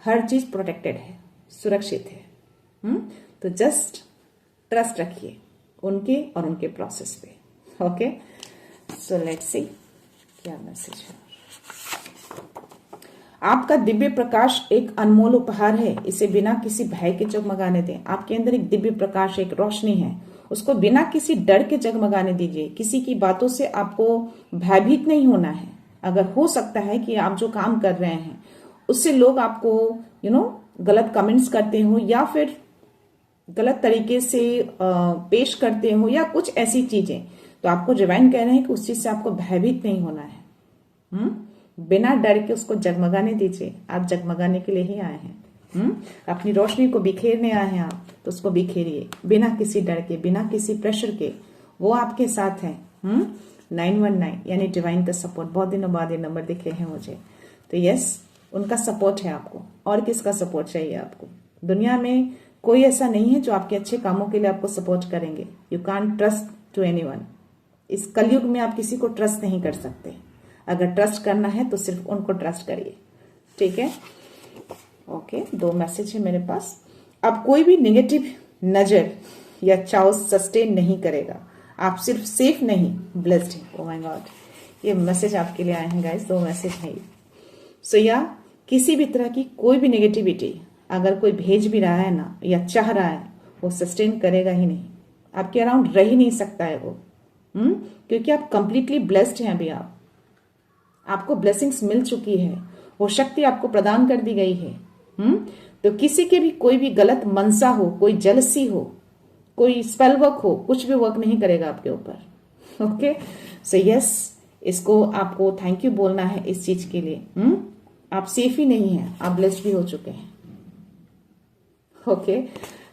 हर चीज प्रोटेक्टेड है, सुरक्षित है। तो जस्ट ट्रस्ट रखिए उनके और उनके प्रोसेस पे। ओके, सो लेट्स सी क्या मैसेज है। आपका दिव्य प्रकाश एक अनमोल उपहार है, इसे बिना किसी भय के जगमगाने दें। आपके अंदर एक दिव्य प्रकाश, एक रोशनी है, उसको बिना किसी डर के जगमगाने दीजिए। किसी की बातों से आपको भयभीत नहीं होना है। अगर हो सकता है कि आप जो काम कर रहे हैं उससे लोग आपको गलत कमेंट्स करते हो या फिर गलत तरीके से पेश करते हो या कुछ ऐसी चीजें, तो आपको डिवाइन कह रहे हैं कि उस चीज से आपको भयभीत नहीं होना है। बिना डर के उसको जगमगाने दीजिए। आप जगमगाने के लिए ही आए हैं। अपनी रोशनी को बिखेरने आए हैं आप, तो उसको बिखेरिए बिना किसी डर के, बिना किसी प्रेशर के। वो आपके साथ है। 919 यानी डिवाइन का सपोर्ट। बहुत दिनों बाद ये नंबर दिखे हैं मुझे, तो यस, उनका सपोर्ट है आपको। और किसका सपोर्ट चाहिए आपको? दुनिया में कोई ऐसा नहीं है जो आपके अच्छे कामों के लिए आपको सपोर्ट करेंगे। You can't trust to anyone. इस कलयुग में आप किसी को ट्रस्ट नहीं कर सकते। अगर ट्रस्ट करना है तो सिर्फ उनको ट्रस्ट करिए। ठीक है, ओके। 2 मैसेज है मेरे पास। अब कोई भी नेगेटिव नजर या चाव सस्टेन नहीं करेगा। आप सिर्फ सेफ नहीं, ब्लेस्ड है। ओह माय गॉड, ये मैसेज आपके लिए आए हैं गाइस। 2 मैसेज है। सो या किसी भी तरह की कोई भी नेगेटिविटी अगर कोई भेज भी रहा है ना या चाह रहा है, वो सस्टेन करेगा ही नहीं। आपके अराउंड रह ही नहीं सकता है वो। क्योंकि आप कंप्लीटली ब्लेस्ड हैं। अभी आपको ब्लेसिंग्स मिल चुकी है, वो शक्ति आपको प्रदान कर दी गई है। तो किसी के भी कोई भी गलत मनसा हो, कोई जलसी हो, कोई स्पेल वर्क हो, कुछ भी वर्क नहीं करेगा आपके ऊपर। ओके, सो यस, इसको आपको थैंक यू बोलना है इस चीज के लिए। आप सेफ ही नहीं है, आप ब्लेस्ड भी हो चुके हैं। ओके,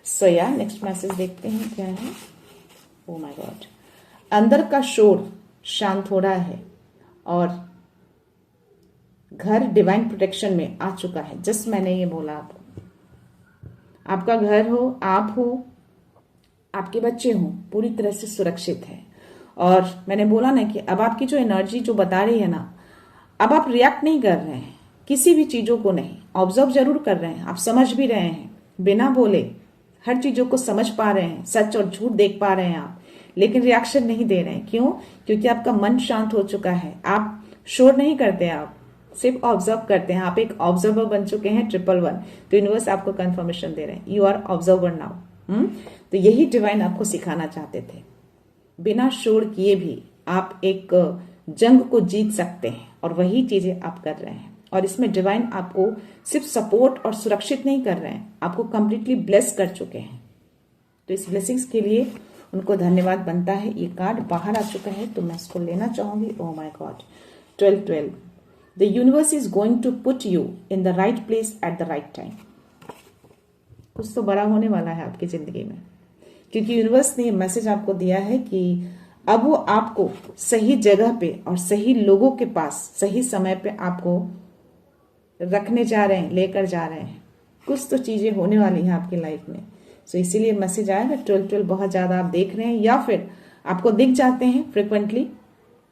सो या नेक्स्ट मैसेज देखते हैं क्या है। ओह माय गॉड, अंदर का शोर शांत हो रहा है और घर डिवाइन प्रोटेक्शन में आ चुका है। जस्ट मैंने ये बोला आपको, आपका घर हो, आप हो, आपके बच्चे हो, पूरी तरह से सुरक्षित है। और मैंने बोला ना कि अब आपकी जो एनर्जी जो बता रही है ना, अब आप रिएक्ट नहीं कर रहे हैं किसी भी चीजों को, नहीं, ऑब्जर्व जरूर कर रहे हैं, आप समझ भी रहे हैं, बिना बोले हर चीजों को समझ पा रहे हैं, सच और झूठ देख पा रहे हैं आप, लेकिन रिएक्शन नहीं दे रहे हैं। क्यों? क्योंकि आपका मन शांत हो चुका है, आप शोर नहीं करते आप, सिर्फ ऑब्जर्व करते हैं। आप एक ऑब्जर्वर बन चुके हैं 111, तो यूनिवर्स आपको कंफर्मेशन दे रहे हैं, यू आर ऑब्जर्वर नाउ। तो यही डिवाइन आपको सिखाना चाहते थे। बिना शोर किए भी आप एक जंग को जीत सकते हैं, और वही चीजें आप कर रहे हैं। और इसमें डिवाइन आपको सिर्फ सपोर्ट और सुरक्षित नहीं कर रहे हैं, आपको कंप्लीटली ब्लेस कर चुके हैं। तो इस ब्लेसिंग्स के लिए उनको धन्यवाद बनता है। ये कार्ड बाहर आ चुका है तो मैं इसको लेना चाहूंगी। Oh my god, 12-12, the universe is going to put you in the right place at the right time. कुछ तो बड़ा होने वाला है आपकी जिंदगी में, क्योंकि यूनिवर्स ने मैसेज आपको दिया है कि अब वो आपको सही जगह पे और सही लोगों के पास सही समय पे आपको रखने जा रहे हैं, लेकर जा रहे हैं। कुछ तो चीजें होने वाली हैं आपकी लाइफ में। सो इसीलिए मैसेज आया है 12-12 बहुत ज्यादा आप देख रहे हैं, या फिर आपको दिख जाते हैं फ्रिक्वेंटली।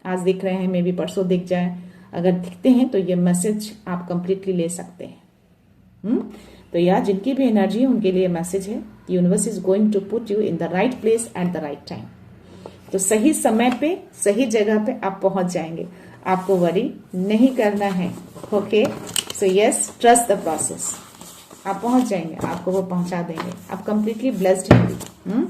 आज दिख रहे हैं, मे बी परसों दिख जाए। अगर दिखते हैं तो ये मैसेज आप कंप्लीटली ले सकते हैं। तो या जिनकी भी एनर्जी है उनके लिए मैसेज है, universe is going to put you in the right place at the right time. तो सही समय पे सही जगह पे आप पहुंच जाएंगे, आपको वरी नहीं करना है। Okay, so yes, trust the process. आप पहुंच जाएंगे, आपको वो पहुंचा देंगे, आप कंप्लीटली ब्लेस्ड हैं।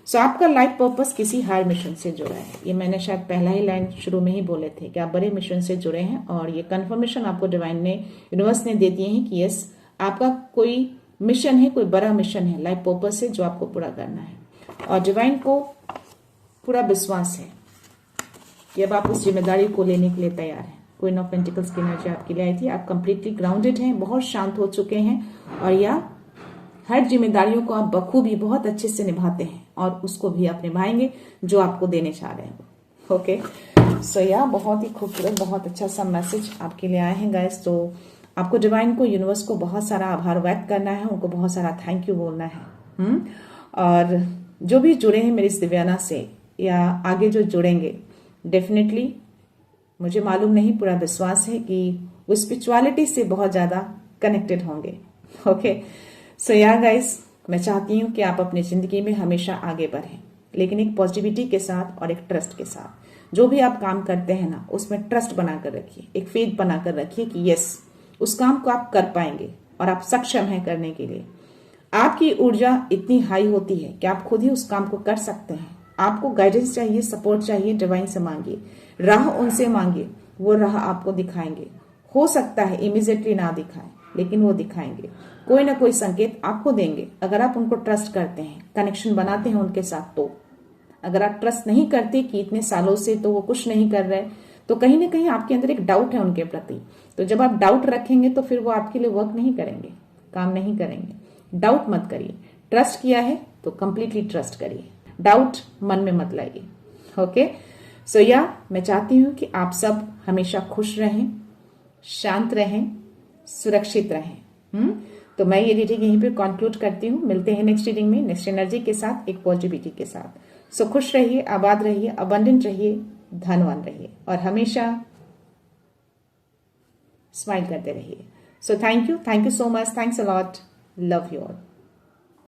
सो आपका लाइफ पर्पस किसी हायर मिशन से जुड़ा है। ये मैंने शायद पहला ही लाइन शुरू में ही बोले थे कि आप बड़े मिशन से जुड़े हैं, और ये कंफर्मेशन आपको डिवाइन ने, यूनिवर्स ने दे दिए हैं कि यस, आपका कोई मिशन है, कोई बड़ा मिशन है, लाइफ पर्पस है जो आपको पूरा करना है। और डिवाइन को पूरा विश्वास है कि अब आप उस जिम्मेदारी को लेने के लिए तैयार हैं। क्वीन ऑफ पेंटिकल्स की एनर्जी आपके लिए आई थी। आप कंप्लीटली ग्राउंडेड हैं, बहुत शांत हो चुके हैं, और या हर जिम्मेदारियों को आप बखूबी बहुत अच्छे से निभाते हैं, और उसको भी आप निभाएंगे जो आपको देने चाह रहे हैं। ओके, सो या बहुत ही खूबसूरत, बहुत अच्छा सा मैसेज आपके लिए आए हैं गाइस। तो आपको डिवाइन को, यूनिवर्स को बहुत सारा आभार व्यक्त करना है, उनको बहुत सारा थैंक यू बोलना है। और जो भी जुड़े हैं मेरी इस दिव्याना से या आगे जो जुड़ेंगे, डेफिनेटली मुझे मालूम नहीं, पूरा विश्वास है कि वो स्पिरिचुअलिटी से बहुत ज्यादा कनेक्टेड होंगे। ओके, सो या गाइस, मैं चाहती हूँ कि आप अपनी जिंदगी में हमेशा आगे बढ़ें, लेकिन एक पॉजिटिविटी के साथ और एक ट्रस्ट के साथ। जो भी आप काम करते हैं ना, उसमें ट्रस्ट बनाकर रखिए, एक फेथ बनाकर रखिए कि यस, उस काम को आप कर पाएंगे और आप सक्षम हैं करने के लिए। आपकी ऊर्जा इतनी हाई होती है कि आप खुद ही उस काम को कर सकते हैं। आपको गाइडेंस चाहिए, सपोर्ट चाहिए, डिवाइन से मांगिए, राह उनसे मांगिए, वो राह आपको दिखाएंगे। हो सकता है इमीडिएटली ना दिखाएं, लेकिन वो दिखाएंगे, कोई ना कोई संकेत आपको देंगे, अगर आप उनको ट्रस्ट करते हैं, कनेक्शन बनाते हैं उनके साथ। तो अगर आप ट्रस्ट नहीं करते कि इतने सालों से तो वो कुछ नहीं कर रहे, तो कहीं ना कहीं आपके अंदर एक डाउट है उनके प्रति। तो जब आप डाउट रखेंगे तो फिर वो आपके लिए वर्क नहीं करेंगे, काम नहीं करेंगे। डाउट मत करिए, ट्रस्ट किया है तो कंप्लीटली ट्रस्ट करिए, डाउट मन में मत लाइए। ओके, सो या मैं चाहती हूं कि आप सब हमेशा खुश रहें, शांत रहें, सुरक्षित रहें। तो मैं ये रीडिंग यहीं पे कंक्लूड करती हूँ। मिलते हैं नेक्स्ट रीडिंग में, नेक्स्ट एनर्जी के साथ, एक पॉजिटिविटी के साथ। सो खुश रहिए, आबाद रहिए, अबंडेंट रहिए, धनवान रहिए, और हमेशा स्माइल करते रहिए। So thank you so much, thanks a lot, love you all.